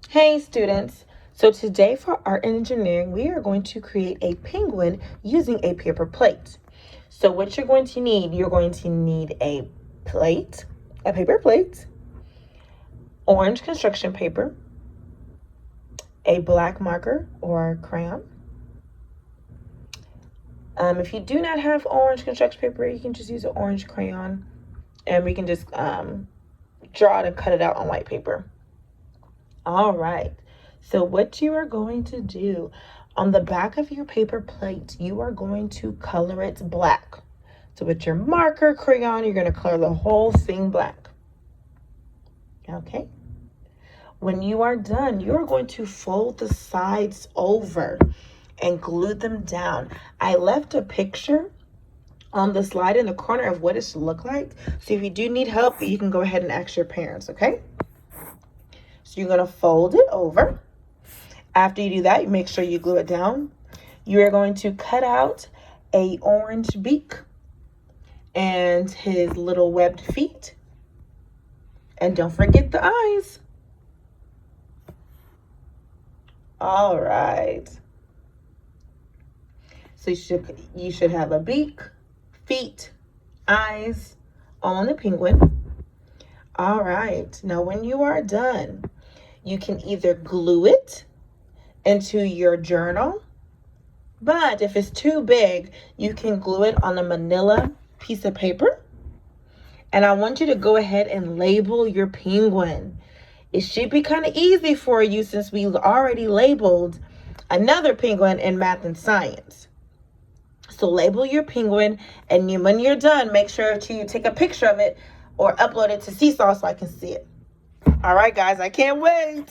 Hey students, so today for art and engineering, we are going to create a penguin using a paper plate. So what you're going to need a plate, a paper plate, orange construction paper, a black marker or crayon. If you do not have orange construction paper, you can just use an orange crayon and we can just draw it and cut it out on white paper. All right, so what you are going to do on the back of your paper plate, you are going to color it black. So with your marker, crayon, you're going to color the whole thing black. Okay. When you are done, you're going to fold the sides over and glue them down. I left a picture on the slide in the corner of what it should look like. So if you do need help, you can go ahead and ask your parents, okay? So you're going to fold it over. After you do that, you make sure you glue it down. You are going to cut out a orange beak and his little webbed feet. And don't forget the eyes. All right. So you should have a beak, feet, eyes on the penguin. All right. Now when you are done, you can either glue it into your journal, but if it's too big, you can glue it on a manila piece of paper. And I want you to go ahead and label your penguin. It should be kind of easy for you since we already labeled another penguin in math and science. So label your penguin, and when you're done, make sure to take a picture of it or upload it to Seesaw so I can see it. All right, guys, I can't wait.